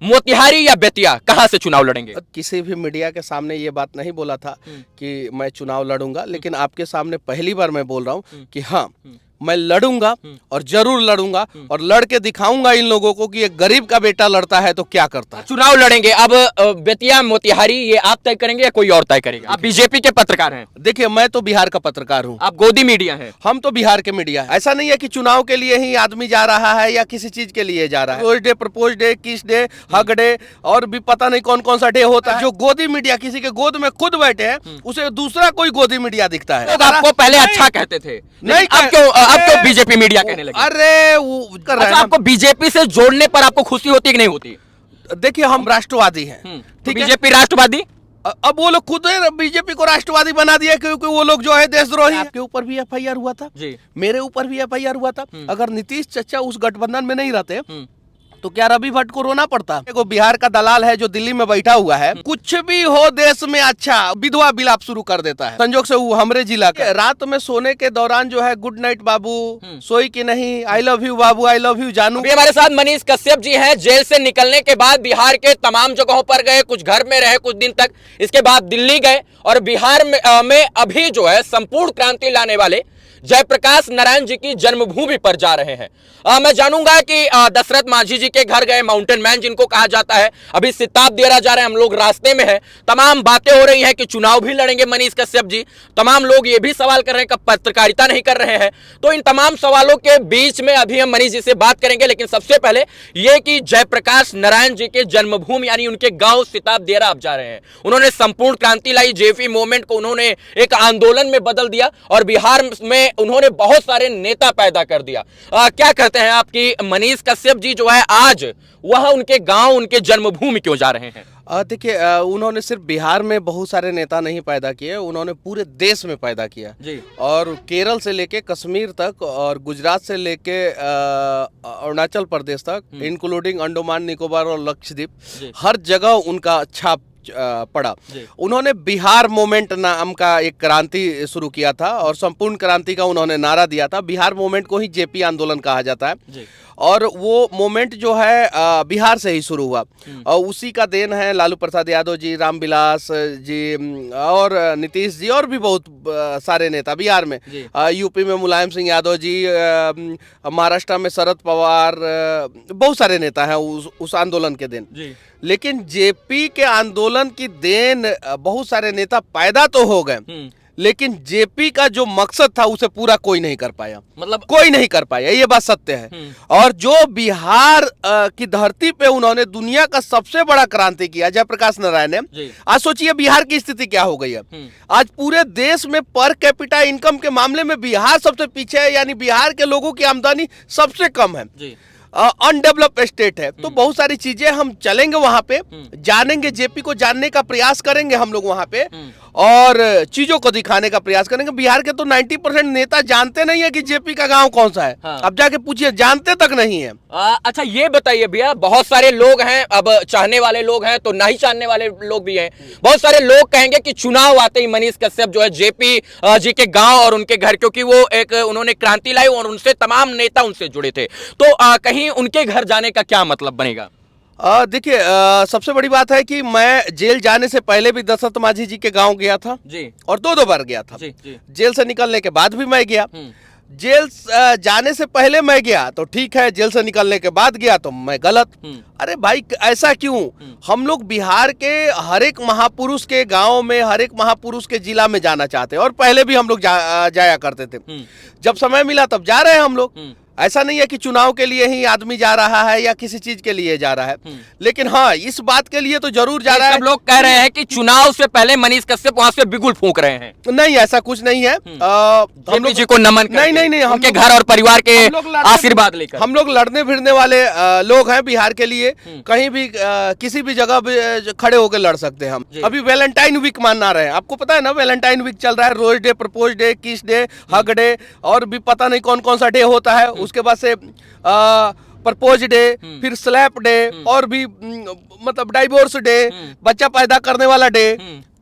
मोतिहारी या बेतिया, कहां से चुनाव लड़ेंगे? किसी भी मीडिया के सामने ये बात नहीं बोला था कि मैं चुनाव लड़ूंगा, लेकिन आपके सामने पहली बार मैं बोल रहा हूँ कि हाँ, मैं लड़ूंगा और जरूर लड़ूंगा और लड़ के दिखाऊंगा इन लोगों को कि एक गरीब का बेटा लड़ता है तो क्या करता है। चुनाव लड़ेंगे। अब बेतिया मोतिहारी ये आप तय करेंगे या कोई और तय करेगा? आप बीजेपी के पत्रकार हैं। देखिए, मैं तो बिहार का पत्रकार हूँ, आप गोदी मीडिया हैं। हम तो बिहार के मीडिया है। ऐसा नहीं है कि चुनाव के लिए ही आदमी जा रहा है या किसी चीज के लिए जा रहा है। रोज डे, प्रपोज डे, किस डे, हक डे और भी पता नहीं कौन कौन सा डे होता है। जो गोदी मीडिया किसी के गोद में खुद बैठे हैं उसे दूसरा कोई गोदी मीडिया दिखता है। लोग आपको पहले अच्छा कहते थे, नहीं, अब क्यों बीजेपी मीडिया कहने लगे? अरे वो कर रहे अच्छा, हैं। आपको बीजेपी से जोड़ने पर आपको खुशी होती है कि नहीं होती? देखिए, हम राष्ट्रवादी हैं, तो ठीक है। बीजेपी राष्ट्रवादी, अब वो लोग खुद बीजेपी को राष्ट्रवादी बना दिया क्योंकि वो लोग जो है देशद्रोही। आपके ऊपर भी एफआईआर हुआ था जी। मेरे ऊपर भी एफआईआर हुआ था। अगर नीतीश चाचा उस गठबंधन में नहीं रहते तो क्या रवि भट्ट को रोना पड़ता? देखो, बिहार का दलाल है जो दिल्ली में बैठा हुआ है, कुछ भी हो देश में अच्छा विधवा बिलाप शुरू कर देता है। संजोग से वो हमरे जिला का। रात में सोने के दौरान जो है गुड नाइट बाबू, सोई की नहीं, I love you Babu, I love you जानू। अभी हमारे साथ मनीष कश्यप जी हैं। जेल से निकलने के बाद बिहार के तमाम जगहों पर गए, कुछ घर में रहे कुछ दिन तक, इसके बाद दिल्ली गए और बिहार में अभी जो है संपूर्ण क्रांति लाने वाले जयप्रकाश नारायण जी की जन्मभूमि पर जा रहे हैं। मैं जानूंगा कि दशरथ मांझी जी के घर गए, माउंटेन मैन जिनको कहा जाता है, अभी सिताब दिया जा रहे हैं, हम लोग रास्ते में हैं। तमाम बातें हो रही हैं कि चुनाव भी लड़ेंगे मनीष कश्यप जी। तमाम लोग ये भी सवाल कर रहे हैं कि पत्रकारिता नहीं कर रहे हैं। तो इन तमाम सवालों के बीच में अभी हम मनीष जी से बात करेंगे, लेकिन सबसे पहले ये कि जयप्रकाश नारायण जी के जन्मभूमि यानी उनके गांव सिताब दिया आप जा रहे हैं। उन्होंने संपूर्ण क्रांति लाई, जेपी मूवमेंट को उन्होंने एक आंदोलन में बदल दिया और बिहार में उन्होंने बहुत सारे नेता पैदा कर दिया। क्या कहते हैं आपकी मनीष कश्यप जी जो है आज वह उनके गांव, उनके जन्मभूमि क्यों जा रहे हैं? देखिए, उन्होंने सिर्फ बिहार में बहुत सारे नेता नहीं पैदा किए, उन्होंने पूरे देश में पैदा किया जी। और केरल से लेके कश्मीर तक और गुजरात से लेके अरुणाचल प्रदेश तक, इंक्लूडिंग अंडमान निकोबार और लक्षद्वीप, हर जगह उनका छाप पड़ा। उन्होंने बिहार मूवमेंट नाम का एक क्रांति शुरू किया था और संपूर्ण क्रांति का उन्होंने नारा दिया था। बिहार मूवमेंट को ही जेपी आंदोलन कहा जाता है और वो मूवमेंट जो है बिहार से ही शुरू हुआ और उसी का देन है लालू प्रसाद यादव जी, रामविलास जी और नीतीश जी और भी बहुत सारे नेता बिहार में। यूपी में मुलायम सिंह यादव जी, महाराष्ट्र में शरद पवार, बहुत सारे नेता हैं उस आंदोलन के दिन। लेकिन जेपी के आंदोलन की देन बहुत सारे नेता पैदा तो हो गए, लेकिन जेपी का जो मकसद था उसे पूरा कोई नहीं कर पाया, मतलब कोई नहीं कर पाया, ये बात सत्य है। और जो बिहार की धरती पे उन्होंने दुनिया का सबसे बड़ा क्रांति किया जयप्रकाश नारायण ने, आज सोचिए बिहार की स्थिति क्या हो गई है। आज पूरे देश में पर कैपिटा इनकम के मामले में बिहार सबसे पीछे है, यानी बिहार के लोगों की आमदनी सबसे कम है, अनडेवलप्ड स्टेट है। तो बहुत सारी चीजें हम चलेंगे वहां पे, जानेंगे, जेपी को जानने का प्रयास करेंगे हम लोग वहां पे और चीजों को दिखाने का प्रयास करेंगे। बिहार के तो 90% नेता जानते नहीं है कि जेपी का गांव कौन सा है। अब जाके पूछिए, जानते तक नहीं है। अच्छा, ये बताइए भैया, बहुत सारे लोग हैं, अब चाहने वाले लोग हैं तो नहीं चाहने वाले लोग भी हैं। बहुत सारे लोग कहेंगे कि चुनाव आते ही मनीष कश्यप जो है जेपी जी के गांव और उनके घर, क्योंकि वो एक उन्होंने क्रांति लाई और उनसे तमाम नेता उनसे जुड़े थे, तो कहीं उनके घर जाने का क्या मतलब बनेगा? देखिए, सबसे बड़ी बात है कि मैं जेल जाने से पहले भी दशरथ मांझी जी के गांव गया था जी, और 2 बार गया था जी, जी। जेल से निकलने के बाद भी मैं गया। जेल जाने से पहले मैं गया तो ठीक है, जेल से निकलने के बाद गया तो मैं गलत। अरे भाई, ऐसा क्यों? हम लोग बिहार के हर एक महापुरुष के गांव में, हर एक महापुरुष के जिला में जाना चाहते हैं और पहले भी हम लोग जाया करते थे। जब समय मिला तब जा रहे हैं हम लोग। ऐसा नहीं है कि चुनाव के लिए ही आदमी जा रहा है या किसी चीज के लिए जा रहा है, लेकिन हाँ, इस बात के लिए तो जरूर जा रहा है। सब लोग कह रहे हैं कि चुनाव से पहले मनीष कश्यप वहां से बिगुल फूंक रहे हैं। नहीं, ऐसा कुछ नहीं है। हम लोग जी को नमन नहीं, उनके घर और परिवार के आशीर्वाद लेकर हम लोग लड़ने भिड़ने वाले लोग हैं बिहार के लिए। कहीं भी किसी भी जगह पे खड़े होकर लड़ सकते हैं हम। अभी वैलेंटाइन वीक माना रहे हैं, आपको पता है ना, वैलेंटाइन वीक चल रहा है। रोज डे, प्रपोज डे, किस डे, हक डे और भी पता नहीं कौन कौन सा डे होता है। उसके बाद से प्रपोज डे, फिर स्लैप डे और भी मतलब डाइवोर्स डे, बच्चा पैदा करने वाला डे।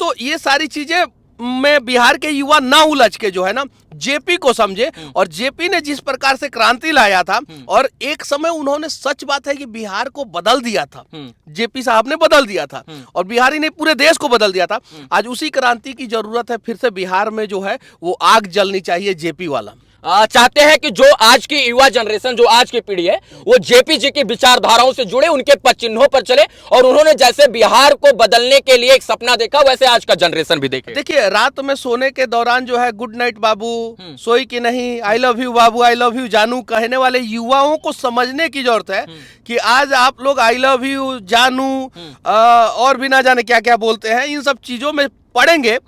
तो ये सारी चीजें में बिहार के युवा ना उलझ के जो है ना जेपी को समझे, और जेपी ने जिस प्रकार से क्रांति लाया था, और एक समय उन्होंने, सच बात है कि बिहार को बदल दिया था, जेपी साहब ने बदल दिया था, और बिहारी ने पूरे देश को बदल दिया था। आज उसी क्रांति की जरूरत है, फिर से बिहार में जो है वो आग जलनी चाहिए जेपी वाला। चाहते हैं कि जो आज की युवा जनरेशन, जो आज की पीढ़ी है, वो जेपी जी की विचारधाराओं से जुड़े, उनके पद चिन्हों पर चले, और उन्होंने जैसे बिहार को बदलने के लिए एक सपना देखा, वैसे आज का जनरेशन भी देखे। देखिए, रात में सोने के दौरान जो है गुड नाइट बाबू, सोई की नहीं, I love you Babu, I love you जानू कहने वाले युवाओं को समझने की जरूरत है कि आज आप लोग आई लव यू, जानू और भी ना जाने क्या क्या बोलते हैं, इन सब चीजों में पड़ेंगे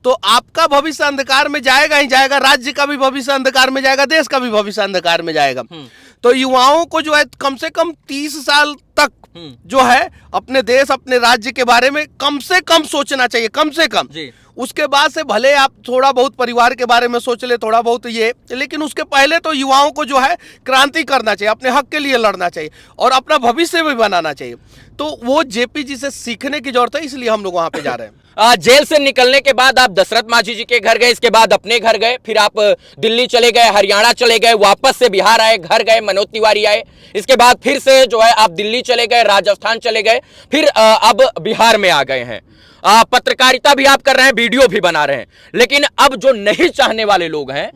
तो आपका भविष्य अंधकार में जाएगा ही जाएगा, राज्य का भी भविष्य अंधकार में जाएगा, देश का भी भविष्य अंधकार में जाएगा। तो युवाओं को जो है कम से कम 30 साल तक जो है अपने देश, अपने राज्य के बारे में कम से कम सोचना चाहिए, कम से कम। उसके बाद से भले आप थोड़ा बहुत परिवार के बारे में सोच ले, थोड़ा बहुत ये, लेकिन उसके पहले तो युवाओं को जो है क्रांति करना चाहिए, अपने हक के लिए लड़ना चाहिए और अपना भविष्य भी बनाना चाहिए। तो वो जेपी जी से सीखने की जरूरत है, इसलिए हम लोग वहां पे जा रहे हैं। जेल से निकलने के बाद आप दशरथ मांझी जी के घर गए, इसके बाद अपने घर गए, फिर आप दिल्ली चले गए, हरियाणा चले गए, वापस से बिहार आए, घर गए, मनोज तिवारी आए, इसके बाद फिर से जो है आप दिल्ली चले गए, राजस्थान चले गए, फिर अब बिहार में आ गए हैं। पत्रकारिता भी आप कर रहे हैं, वीडियो भी बना रहे हैं, लेकिन अब जो नहीं चाहने वाले लोग हैं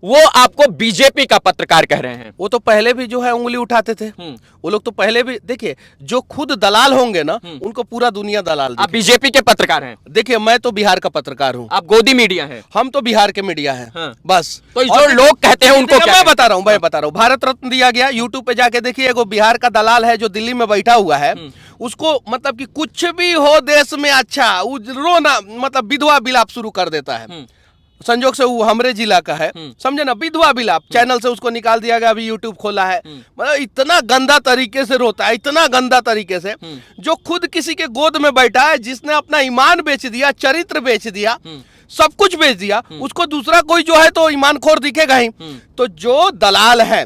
वो आपको बीजेपी का पत्रकार कह रहे हैं। वो तो पहले भी जो है उंगली उठाते थे, वो लोग तो पहले भी, देखिए जो खुद दलाल होंगे ना उनको पूरा दुनिया दलाल। आप बीजेपी के पत्रकार हैं? देखिए मैं तो बिहार का पत्रकार हूँ। आप गोदी मीडिया हैं? हम तो बिहार के मीडिया हैं। हाँ। बस तो जो लोग कहते हैं उनको क्या? मैं बता रहा हूँ, भारत रत्न दिया गया, यूट्यूब पे जाके देखिए, वो बिहार का दलाल है जो दिल्ली में बैठा हुआ है, उसको मतलब कि कुछ भी हो देश में अच्छा, रोना मतलब विधवा बिलाप शुरू कर देता है। संजोग से वो हमरे जिला का है, समझे ना, विधवा बिलाप चैनल से उसको निकाल दिया गया, अभी यूट्यूब खोला है। मतलब इतना गंदा तरीके से रोता है, इतना गंदा तरीके से, जो खुद किसी के गोद में बैठा है, जिसने अपना ईमान बेच दिया, चरित्र बेच दिया, सब कुछ बेच दिया, उसको दूसरा कोई जो है तो ईमानखोर दिखेगा ही। तो जो दलाल है,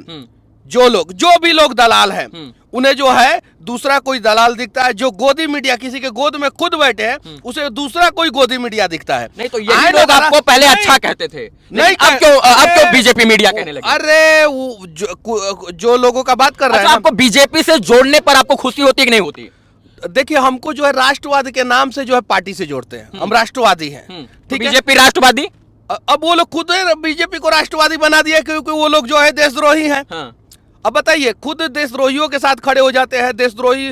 जो भी लोग दलाल हैं, उन्हें जो है दूसरा कोई दलाल दिखता है। जो गोदी मीडिया, किसी के गोद में खुद बैठे हैं, उसे दूसरा कोई गोदी मीडिया दिखता है। नहीं तो यही लोग आपको पहले अच्छा कहते थे, नहीं अब क्यों बीजेपी मीडिया कहने लगे? अरे जो लोगों का बात कर रहे हैं, आपको बीजेपी से जोड़ने पर आपको खुशी होती है कि नहीं होती? देखिए, हमको जो है राष्ट्रवाद के नाम से जो है पार्टी से जोड़ते हैं, हम राष्ट्रवादी हैं, ठीक है। बीजेपी राष्ट्रवादी, अब वो लोग खुद बीजेपी को राष्ट्रवादी बना दिया क्योंकि वो लोग जो है देशद्रोही हैं। अब बताइए, खुद देशद्रोहियों के साथ खड़े हो जाते हैं, देशद्रोही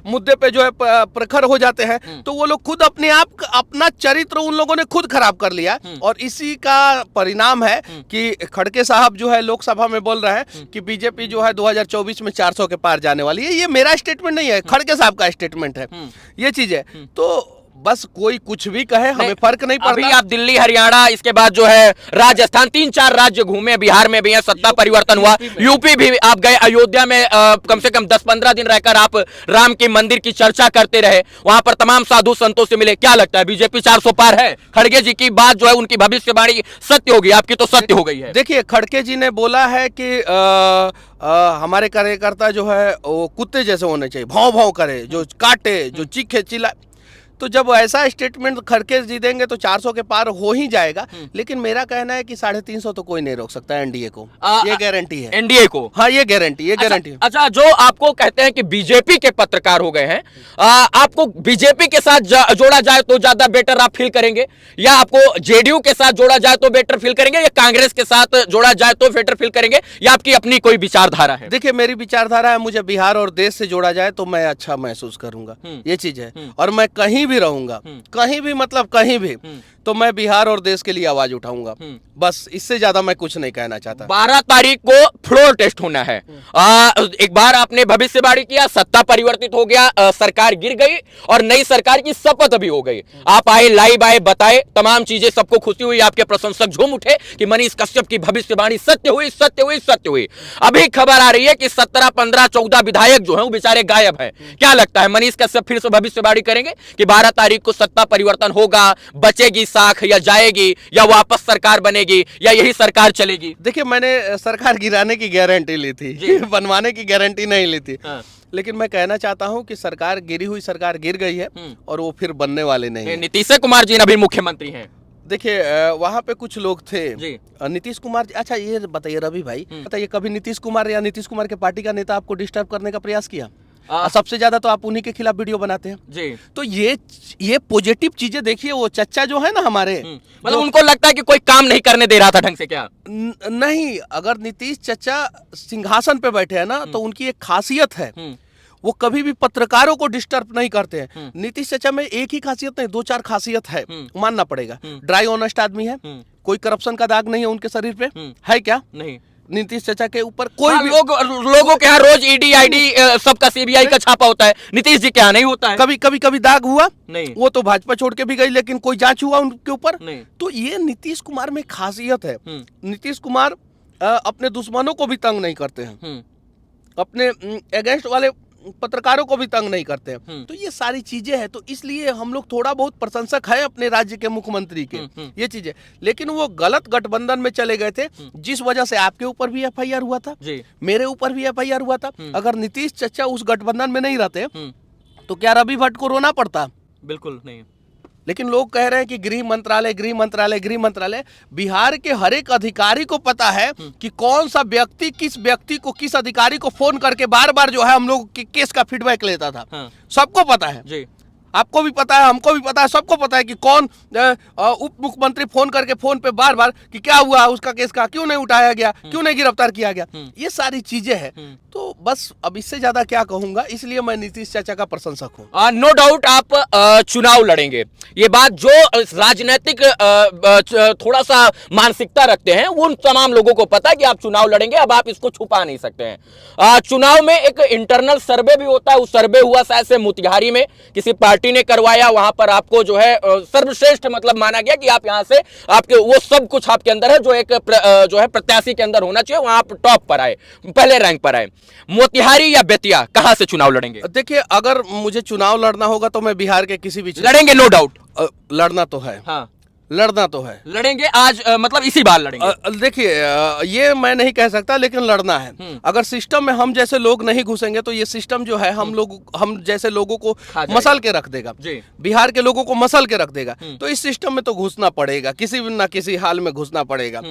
मुद्दे पे जो है प्रखर हो जाते हैं, तो वो लोग खुद अपने आप, अपना चरित्र उन लोगों ने खुद खराब कर लिया। और इसी का परिणाम है कि खड़गे साहब जो है लोकसभा में बोल रहे हैं कि बीजेपी जो है 2024 में 400 के पार जाने वाली है। ये मेरा स्टेटमेंट नहीं है, खड़गे साहब का स्टेटमेंट है, ये चीज है। तो बस कोई कुछ भी कहे, हमें फर्क नहीं पड़ता। अभी आप दिल्ली, हरियाणा, इसके बाद जो है राजस्थान, 3-4 राज्य घूमे, बिहार में भी है, सत्ता परिवर्तन हुआ, यूपी भी आप गए, अयोध्या में कम से कम 10-15 दिन रहकर आप राम के मंदिर की चर्चा करते रहे, वहां पर तमाम साधु संतों से मिले। क्या लगता है, बीजेपी 400 पार है? खड़गे जी की बात जो है, उनकी भविष्यवाणी सत्य होगी, आपकी तो सत्य हो गई है। देखिए, खड़गे जी ने बोला है कि हमारे कार्यकर्ता जो है वो कुत्ते जैसे होने चाहिए, भाव भाव करे, जो काटे, जो चीखे चिल्लाए। तो जब ऐसा स्टेटमेंट खड़गे जी देंगे तो 400 के पार हो ही जाएगा। लेकिन मेरा कहना है कि 350 तो कोई नहीं रोक सकता एनडीए को, ये गारंटी है एनडीए को। हाँ, ये गारंटी, ये गारंटी। अच्छा, जो आपको कहते हैं कि बीजेपी के पत्रकार हो गए हैं, आपको बीजेपी के साथ जोड़ा जाए तो ज्यादा बेटर आप फील करेंगे, या आपको जेडीयू के साथ जोड़ा जाए तो बेटर फील करेंगे, या कांग्रेस के साथ जोड़ा जाए तो बेटर फील करेंगे, या आपकी अपनी कोई विचारधारा है? देखिए, मेरी विचारधारा है, मुझे बिहार और देश से जोड़ा जाए तो मैं अच्छा महसूस करूंगा, ये चीज है। और मैं कहीं भी रहूंगा, कहीं भी, मतलब कहीं भी, तो मैं बिहार और देश के लिए आवाज उठाऊंगा। बस इससे ज्यादा मैं कुछ नहीं कहना चाहता। 12 तारीख को फ्लोर टेस्ट होना है। एक बार आपने भविष्यवाणी किया, सत्ता परिवर्तित हो गया, सरकार गिर गई और नई सरकार की शपथ भी हो गई। आप आए, लाइव आए, बताए तमाम चीजें, सबको खुशी हुई, आपके प्रशंसक झूम उठे कि मनीष कश्यप की भविष्यवाणी सत्य हुई, सत्य हुई, सत्य हुई। अभी खबर आ रही है कि 17, 15, 14 विधायक जो है वो बेचारे गायब है। क्या लगता है, मनीष कश्यप फिर से भविष्यवाणी करेंगे कि 12 तारीख को सत्ता परिवर्तन होगा, बचेगी साख या जाएगी, या वापस सरकार बनेगी, या यही सरकार चलेगी? देखिए, मैंने सरकार गिराने की गारंटी ली थी, बनवाने की गारंटी नहीं ली थी। लेकिन मैं कहना चाहता हूं कि सरकार, गिरी हुई सरकार गिर गई है और वो फिर बनने वाले नहीं है। नीतीश कुमार जी अभी मुख्यमंत्री हैं। देखिए, वहाँ पे कुछ लोग थे जी। नीतीश कुमार। अच्छा, ये बताइए रवि भाई, बताइए कभी नीतीश कुमार या नीतीश कुमार के पार्टी का नेता आपको डिस्टर्ब करने का प्रयास किया? सबसे ज्यादा तो आप उन्हीं के खिलाफ वीडियो बनाते हैं जी। तो ये पॉजिटिव चीजें देखिए। वो चच्चा जो है ना हमारे, मतलब उनको लगता है कि कोई काम नहीं करने दे रहा था ढंग से क्या? नहीं, अगर नीतीश चच्चा सिंहासन पे बैठे हैं ना, तो उनकी एक खासियत है, वो कभी भी पत्रकारों को डिस्टर्ब नहीं करते हैं। नीतीश चचा में एक ही खासियत नहीं, 2-4 खासियत है, मानना पड़ेगा। ड्राई ऑनेस्ट आदमी है, कोई करप्शन का दाग नहीं है उनके शरीर पे, है क्या? नहीं। नीतीश चचा के ऊपर कोई भी लोगों के यहाँ रोज ईडी आईडी सबका सीबीआई का छापा होता है, नीतीश जी के यहाँ नहीं होता है। कभी दाग हुआ नहीं, वो तो भाजपा छोड़ के भी गई, लेकिन कोई जांच हुआ उनके ऊपर नहीं। तो ये नीतीश कुमार में खासियत है। नीतीश कुमार अपने दुश्मनों को भी तंग नहीं करते हैं, अपने अगेंस्ट वाले पत्रकारों को भी तंग नहीं करते हैं। तो ये सारी चीजें हैं, तो इसलिए हम लोग थोड़ा बहुत प्रशंसक हैं अपने राज्य के मुख्यमंत्री के, ये चीजें। लेकिन वो गलत गठबंधन में चले गए थे, जिस वजह से आपके ऊपर भी एफआईआर हुआ था, मेरे ऊपर भी एफआईआर हुआ था। अगर नीतीश चचा उस गठबंधन में नहीं रहते तो क्या रवि भट्ट को रोना पड़ता? बिल्कुल नहीं। लेकिन लोग कह रहे हैं कि गृह मंत्रालय, गृह मंत्रालय, गृह मंत्रालय। बिहार के हर एक अधिकारी को पता है कि कौन सा व्यक्ति किस व्यक्ति को, किस अधिकारी को फोन करके बार बार जो है हम लोग के केस का फीडबैक लेता था। सबको पता है जी। आपको भी पता है, हमको भी पता है, सबको पता है कि कौन उप मुख्यमंत्री फोन करके फोन पे बार बार कि क्या हुआ उसका केस का, क्यों नहीं उठाया गया, क्यों नहीं गिरफ्तार किया गया। ये सारी चीजें हैं। तो बस अब इससे ज्यादा क्या कहूंगा, इसलिए मैं नीतीश चाचा का प्रशंसक हूँ। नो डाउट आप चुनाव लड़ेंगे, ये बात जो राजनीतिक थोड़ा सा मानसिकता रखते हैं वो उन तमाम लोगों को पता है कि आप चुनाव लड़ेंगे। अब आप इसको छुपा नहीं सकते हैं। चुनाव में एक इंटरनल सर्वे भी होता है, वो सर्वे हुआ शायद से मोतिहारी में, किसी पार्टी ने करवाया। वहां पर आपको जो है सर्वश्रेष्ठ मतलब माना गया कि आप यहां से, आपके वो सब कुछ आपके अंदर है जो एक जो है प्रत्याशी के अंदर होना चाहिए, वहां आप टॉप पर आए, पहले रैंक पर आए। मोतिहारी या बेतिया, कहां से चुनाव लड़ेंगे? देखिए, अगर मुझे चुनाव लड़ना होगा तो मैं बिहार के किसी भी लड़ेंगे, नो डाउट। लड़ना तो है, हाँ लड़ना तो है, लड़ेंगे आज, मतलब इसी बार लड़ेंगे। देखिए, ये मैं नहीं कह सकता, लेकिन लड़ना है। अगर सिस्टम में हम जैसे लोग नहीं घुसेंगे तो ये सिस्टम जो है हम जैसे लोगों को मसल के रख देगा, बिहार के लोगों को मसल के रख देगा। तो इस सिस्टम में तो घुसना पड़ेगा, किसी न किसी हाल में घुसना पड़ेगा।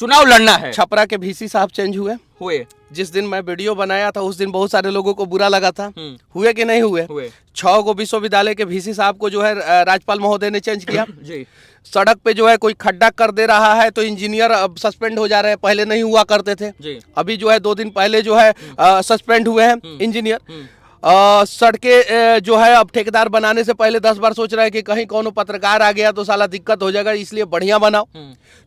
चुनाव लड़ना है। छपरा के VC साहब चेंज हुए। जिस दिन मैं वीडियो बनाया था उस दिन बहुत सारे लोगों को बुरा लगा था। हुए कि नहीं हुए? 6 विश्वविद्यालय के VC साहब को जो है राज्यपाल महोदय ने चेंज किया। जी। सड़क पे जो है कोई खड्डा कर दे रहा है तो इंजीनियर अब सस्पेंड हो जा रहे हैं, पहले नहीं हुआ करते थे। जी। अभी जो है 2 दिन पहले जो है सस्पेंड हुए हैं इंजीनियर। सड़कें जो है अब ठेकेदार बनाने से पहले 10 बार सोच रहा है कि कहीं कौन पत्रकार आ गया तो साला दिक्कत हो जाएगा, इसलिए बढ़िया बनाओ।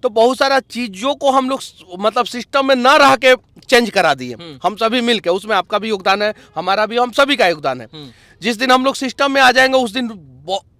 तो बहुत सारा चीजों को हम लोग मतलब सिस्टम में ना रह के चेंज करा दिए, हम सभी मिलके। उसमें आपका भी योगदान है, हमारा भी, हम सभी का योगदान है। जिस दिन हम लोग सिस्टम में आ जाएंगे उस दिन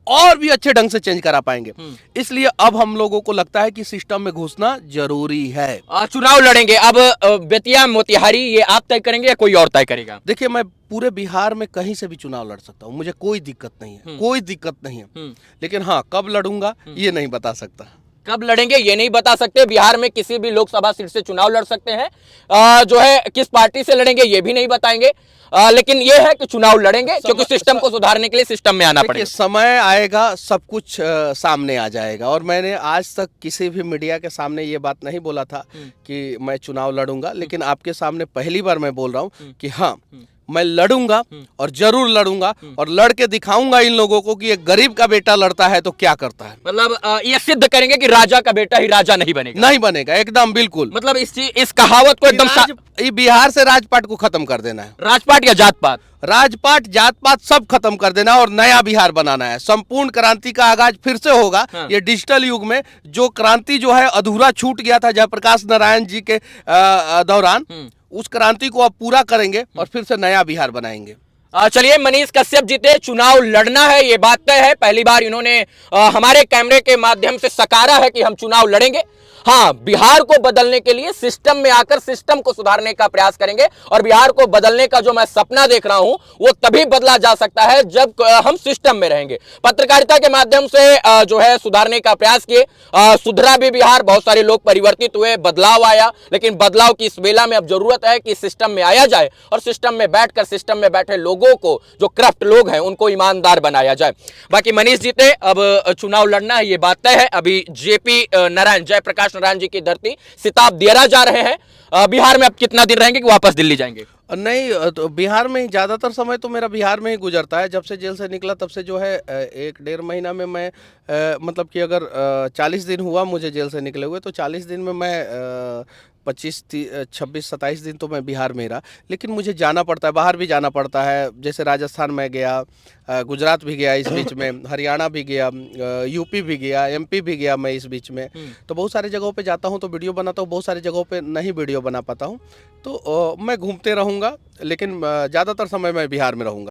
और भी अच्छे ढंग से चेंज करा पाएंगे। इसलिए अब हम लोगों को लगता है कि सिस्टम में घुसना जरूरी है। चुनाव लड़ेंगे। अब बेतिया, मोतिहारी, ये आप तय करेंगे या कोई और तय करेगा? देखिए, मैं पूरे बिहार में कहीं से भी चुनाव लड़ सकता हूँ, मुझे कोई दिक्कत नहीं है, कोई दिक्कत नहीं है। लेकिन हाँ, कब लड़ूंगा ये नहीं बता सकता। कब लड़ेंगे ये नहीं बता सकते। बिहार में किसी भी लोकसभा सीट से चुनाव लड़ सकते हैं, जो है किस पार्टी से लड़ेंगे ये भी नहीं बताएंगे। लेकिन ये है कि चुनाव लड़ेंगे, क्योंकि सिस्टम को सुधारने के लिए सिस्टम में आना पड़ेगा। समय आएगा, सब कुछ सामने आ जाएगा। और मैंने आज तक किसी भी मीडिया के सामने ये बात नहीं बोला था कि मैं चुनाव लड़ूंगा, लेकिन आपके सामने पहली बार मैं बोल रहा हूँ कि हाँ, मैं लड़ूंगा और जरूर लड़ूंगा, और लड़ के दिखाऊंगा इन लोगों को कि एक गरीब का बेटा लड़ता है तो क्या करता है। मतलब ये सिद्ध करेंगे कि राजा का बेटा ही राजा नहीं बनेगा। नहीं बनेगा, एकदम बिल्कुल। मतलब इस कहावत को एकदम बिहार से राजपाट को खत्म कर देना है। राजपाट या जात पात? राजपाट, जात पात सब खत्म कर देना और नया बिहार बनाना है। संपूर्ण क्रांति का आगाज फिर से होगा। हाँ। ये डिजिटल युग में जो क्रांति जो है अधूरा छूट गया था जयप्रकाश नारायण जी के दौरान, उस क्रांति को अब पूरा करेंगे और फिर से नया बिहार बनाएंगे। चलिए, मनीष कश्यप जी थे, चुनाव लड़ना है ये बात तय है। पहली बार इन्होंने हमारे कैमरे के माध्यम से सकारा है कि हम चुनाव लड़ेंगे। हाँ, बिहार को बदलने के लिए सिस्टम में आकर सिस्टम को सुधारने का प्रयास करेंगे और बिहार को बदलने का जो मैं सपना देख रहा हूं वो तभी बदला जा सकता है जब हम सिस्टम में रहेंगे। पत्रकारिता के माध्यम से जो है सुधारने का प्रयास किए, सुधरा भी बिहार, बहुत सारे लोग परिवर्तित हुए, बदलाव आया, लेकिन बदलाव की इस बेला में अब जरूरत है कि सिस्टम में आया जाए और सिस्टम में बैठकर सिस्टम में बैठे लोगों को, जो करप्ट लोग हैं, उनको ईमानदार बनाया जाए। बाकी मनीष जीते, अब चुनाव लड़ना है, ये बात तय है। अभी जेपी नारायण, जयप्रकाश नारायण जी की धरती सिताब दियरा जा रहे हैं। बिहार में अब कितना दिन रहेंगे कि वापस दिल्ली जाएंगे? नहीं, तो बिहार में ही ज़्यादातर समय तो मेरा बिहार में ही गुजरता है। जब से जेल से निकला तब से जो है 1 डेढ़ महीना में मैं मतलब कि अगर 40 दिन हुआ मुझे जेल से निकले हुए, तो 40 दिन में मैं 26 27 दिन तो मैं बिहार में ही रहा। लेकिन मुझे जाना पड़ता है, बाहर भी जाना पड़ता है। जैसे राजस्थान में गया, गुजरात भी गया इस बीच में, हरियाणा भी गया, यूपी भी गया, एमपी भी गया मैं इस बीच में। तो बहुत सारी जगहों पे जाता हूँ तो वीडियो बनाता हूँ, बहुत सारी जगहों पे नहीं वीडियो बना पाता हूँ। तो मैं घूमते रहूँगा, लेकिन ज़्यादातर समय मैं बिहार में रहूँगा।